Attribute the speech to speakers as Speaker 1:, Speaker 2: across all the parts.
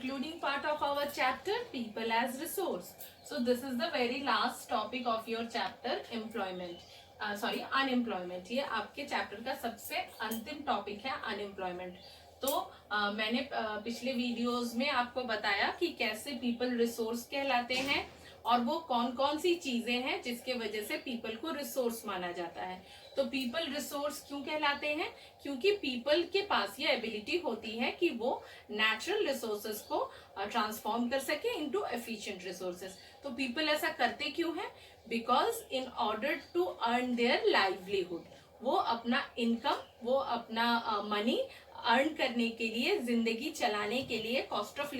Speaker 1: concluding part of our chapter people as resource. So this is the very last topic of your chapter employment. Unemployment. ये आपके chapter का सबसे अंतिम topic है unemployment. तो मैंने पिछले वीडियोस में आपको बताया कि कैसे पीपल रिसोर्स कहलाते हैं और वो कौन कौन सी चीजें हैं जिसके वजह से पीपल को रिसोर्स माना जाता है. तो पीपल रिसोर्स क्यों कहलाते हैं? क्योंकि पीपल के पास ये एबिलिटी होती है कि वो नेचुरल रिसोर्सेज को ट्रांसफॉर्म कर सके इनटू एफिशिएंट रिसोर्सेज. तो पीपल ऐसा करते क्यों है? Because in order to earn their livelihood, वो अपना इनकम, वो अपना मनी अर्न करने के लिए, जिंदगी चलाने के लिए, कॉस्ट ऑफ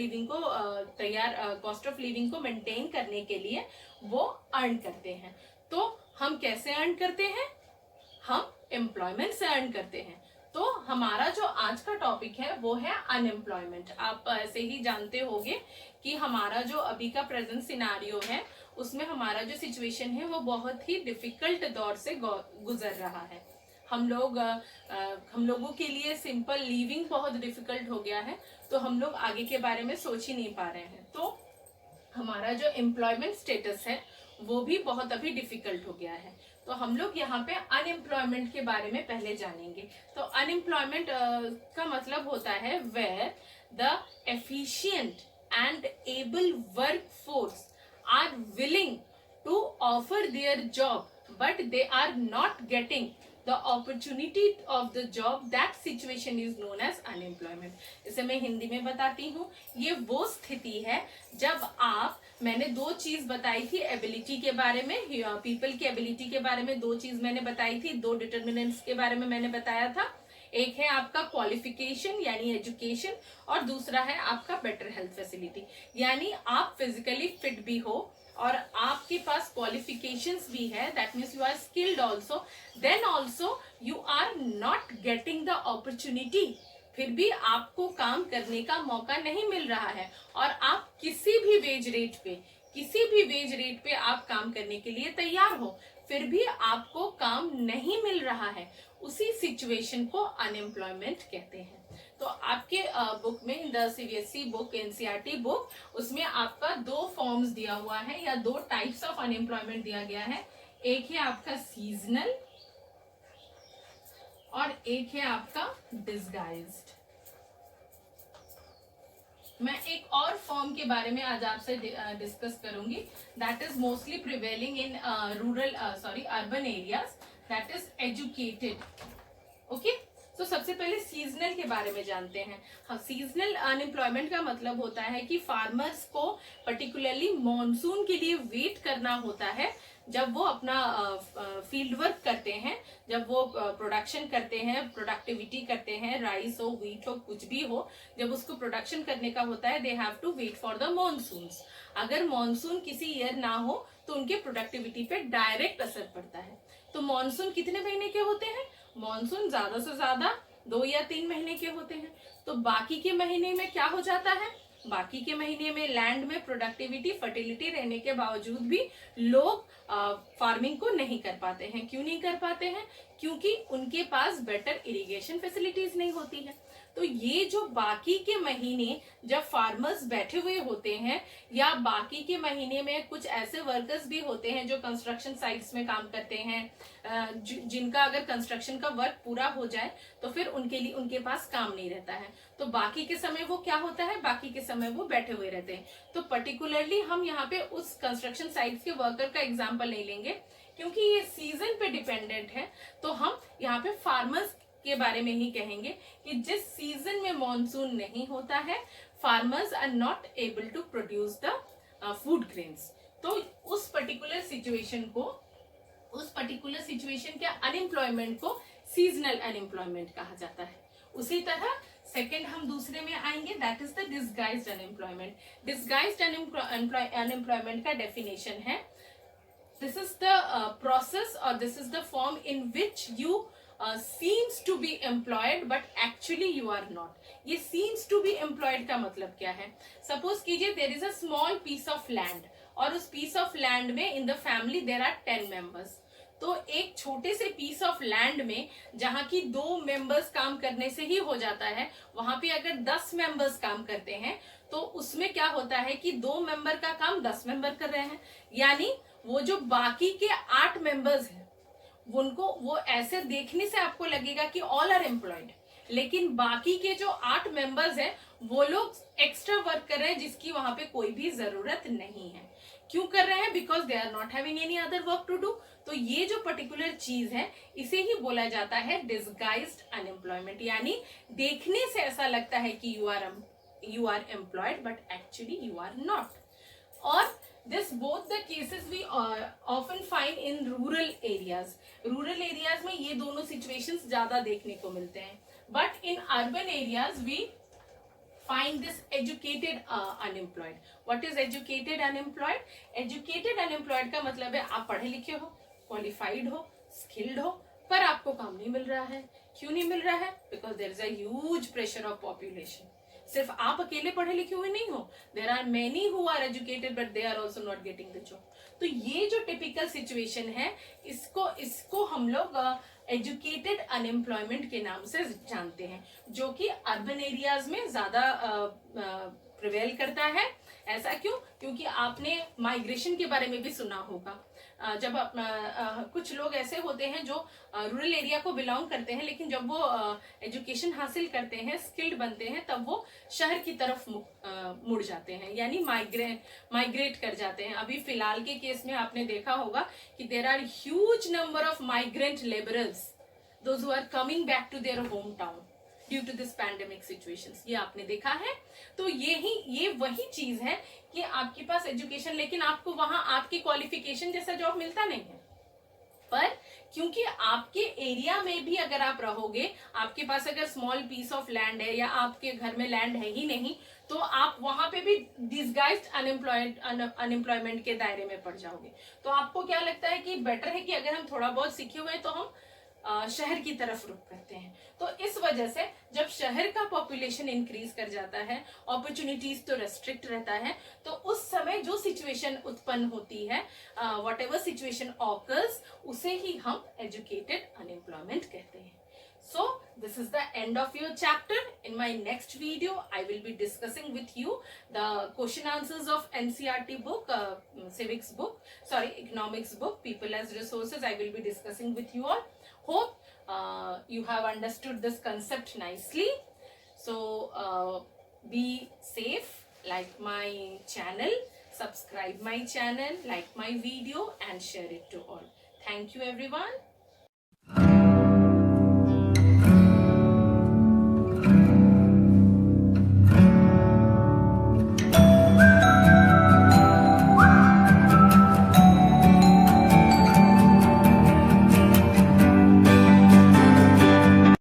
Speaker 1: लिविंग को मेंटेन करने के लिए वो अर्न करते हैं. तो हम कैसे अर्न करते हैं? हम एम्प्लॉयमेंट से अर्न करते हैं. तो हमारा जो आज का टॉपिक है वो है अनएम्प्लॉयमेंट. आप ऐसे ही जानते होंगे कि हमारा जो अभी का प्रेजेंट सिनारियो है उसमें हमारा जो सिचुएशन है वो बहुत ही डिफिकल्ट दौर से गुजर रहा है. हम लोगों के लिए सिंपल लिविंग बहुत डिफिकल्ट हो गया है. तो हम लोग आगे के बारे में सोच ही नहीं पा रहे हैं. तो हमारा जो एम्प्लॉयमेंट स्टेटस है वो भी बहुत अभी डिफिकल्ट हो गया है. तो हम लोग यहाँ पे अनएम्प्लॉयमेंट के बारे में पहले जानेंगे. तो अनएम्प्लॉयमेंट का मतलब होता है where the efficient and able work force are willing to offer their job but they are not getting the opportunity of the job. That situation is known as unemployment. इसे मैं हिंदी में बताती हूँ. ये वो स्थिति है जब मैंने दो चीज बताई थी एबिलिटी के बारे में, पीपल की एबिलिटी के बारे में दो चीज मैंने बताई थी, दो डिटर्मिनेंट्स के बारे में मैंने बताया था. एक है आपका क्वालिफिकेशन यानी एजुकेशन और दूसरा है आपका बेटर हेल्थ फैसिलिटी. यानी आप फिजिकली फिट भी हो और आपके पास क्वालिफिकेशंस भी है, that means you are skilled also, then also you are not getting the opportunity. फिर भी आपको काम करने का मौका नहीं मिल रहा है और आप किसी भी वेज रेट पे आप काम करने के लिए तैयार हो, फिर भी आपको काम नहीं मिल रहा है. उसी सिचुएशन को अनएम्प्लॉयमेंट कहते हैं. तो आपके बुक में, the CBSE book, NCERT book, उसमें आपका दो फॉर्म्स दिया हुआ है या दो टाइप्स ऑफ अनएम्प्लॉयमेंट दिया गया है. एक है आपका सीजनल और एक है आपका डिसगाइज्ड. मैं एक और फॉर्म के बारे में आज आपसे डिस्कस करूंगी, that is mostly prevailing in urban areas, that is educated. Okay, तो सबसे पहले सीजनल के बारे में जानते हैं. हाँ, सीजनल अनएम्प्लॉयमेंट का मतलब होता है कि फार्मर्स को पर्टिकुलरली मॉनसून के लिए वेट करना होता है. जब वो अपना फील्ड वर्क करते हैं, जब वो प्रोडक्शन करते हैं, प्रोडक्टिविटी करते हैं, राइस हो, व्हीट हो, कुछ भी हो, जब उसको प्रोडक्शन करने का होता है, they have to wait for the monsoons. अगर मॉनसून किसी ईयर ना हो तो उनके प्रोडक्टिविटी पे डायरेक्ट असर पड़ता है. तो मॉनसून कितने महीने के होते हैं? मॉनसून ज्यादा से ज्यादा 2 या 3 महीने के होते हैं. तो बाकी के महीने में क्या हो जाता है? बाकी के महीने में लैंड में प्रोडक्टिविटी, फर्टिलिटी रहने के बावजूद भी लोग फार्मिंग को नहीं कर पाते हैं. क्यों नहीं कर पाते हैं? क्योंकि उनके पास बेटर इरिगेशन फैसिलिटीज नहीं होती है. तो ये जो बाकी के महीने जब फार्मर्स बैठे हुए होते हैं, या बाकी के महीने में कुछ ऐसे वर्कर्स भी होते हैं जो कंस्ट्रक्शन साइट्स में काम करते हैं, जिनका अगर कंस्ट्रक्शन का वर्क पूरा हो जाए तो फिर उनके पास काम नहीं रहता है. तो बाकी के समय वो क्या होता है? बाकी के समय वो बैठे हुए रहते हैं. तो पर्टिकुलरली हम यहाँ पे उस कंस्ट्रक्शन साइट्स के वर्कर का एग्जाम्पल नहीं लेंगे क्योंकि ये सीजन पे डिपेंडेंट है. तो हम यहाँ पे फार्मर्स के बारे में ही कहेंगे कि जिस सीजन में मॉनसून नहीं होता है, farmers are not able to produce the food grains. तो उस पर्टिकुलर सिचुएशन के अनएम्प्लॉयमेंट को सीजनल अनएम्प्लॉयमेंट कहा जाता है. उसी तरह सेकेंड हम दूसरे में आएंगे, that is the disguised unemployment. Disguised unemployment का डेफिनेशन है, दिस इज द प्रोसेस और this is the form in which you seems to be employed but actually you are not. ये seems to be employed का मतलब क्या है? Suppose कीजिए there is a small piece of land और उस piece of land में in the family there are 10 members. तो एक छोटे से पीस ऑफ लैंड में जहां की 2 मेंबर्स काम करने से ही हो जाता है, वहां पे अगर 10 मेंबर्स काम करते हैं तो उसमें क्या होता है कि 2 मेंबर का काम 10 मेंबर कर रहे हैं, यानी वो जो बाकी के 8 मेंबर्स हैं उनको, वो ऐसे देखने से आपको लगेगा कि ऑल आर एम्प्लॉयड, लेकिन बाकी के जो 8 मेंबर्स हैं वो लोग एक्स्ट्रा वर्क कर रहे हैं जिसकी वहां पे कोई भी जरूरत नहीं है। क्यों कर रहे हैं? Because they are not having any other work to do. तो ये जो पर्टिकुलर चीज है इसे ही बोला जाता है डिसगाइज्ड अनएम्प्लॉयमेंट, यानी देखने से ऐसा लगता है कि you are employed but actually you are not. और this both the cases we often find in rural areas. Rural areas में ये दोनों situations ज्यादा देखने को मिलते हैं, but in urban areas we find this educated unemployed. What is educated unemployed? Educated unemployed का मतलब है आप पढ़े लिखे हो, qualified हो, skilled हो, पर आपको काम नहीं मिल रहा है। क्यों नहीं मिल रहा है? Because there is a huge pressure of population. सिर्फ आप अकेले पढ़े लिखे हुए नहीं हो, there are many who are educated but they are also not getting the job. तो ये जो टिपिकल सिचुएशन है इसको हम लोग एजुकेटेड अनएम्प्लॉयमेंट के नाम से जानते हैं, जो कि अर्बन एरियाज में ज्यादा प्रिवेल करता है। ऐसा क्यों? क्योंकि आपने माइग्रेशन के बारे में भी सुना होगा। जब कुछ लोग ऐसे होते हैं जो रूरल एरिया को बिलोंग करते हैं, लेकिन जब वो एजुकेशन हासिल करते हैं, स्किल्ड बनते हैं, तब वो शहर की तरफ मुड़ जाते हैं, यानी माइग्रेट कर जाते हैं। अभी फिलहाल के केस में आपने देखा होगा कि there are huge number of migrant labourers, those who are coming back to their home town due to this pandemic situations. ये आपने देखा है। तो ये वही चीज है कि आपके पास एजुकेशन, लेकिन आपको वहां आपकी क्वालिफिकेशन जैसा जॉब मिलता नहीं है। पर क्योंकि आपके एरिया में भी अगर आप रहोगे, आपके पास अगर स्मॉल पीस ऑफ लैंड है या आपके घर में लैंड है ही नहीं, तो आप वहां पे भी डिसगाइज्ड अनएम्प्लॉयमेंट के दायरे में पड़ जाओगे। तो आपको क्या लगता है कि बेटर है कि अगर हम थोड़ा बहुत सीखे हुए हैं तो हम शहर की तरफ रुख करते हैं। तो इस वजह से जब शहर का पॉपुलेशन इंक्रीज कर जाता है, अपॉर्चुनिटीज तो रेस्ट्रिक्ट रहता है, तो उस समय जो सिचुएशन उत्पन्न होती है, वट एवर सिचुएशन ऑकर्स, उसे ही हम एजुकेटेड अनएम्प्लॉयमेंट कहते हैं। So this is the end of your chapter. In my next video, I will be discussing with you the question answers of NCERT book, civics book, economics book, people as resources. I will be discussing with you all. Hope you have understood this concept nicely. So be safe, like my channel, subscribe my channel, like my video and share it to all. Thank you everyone.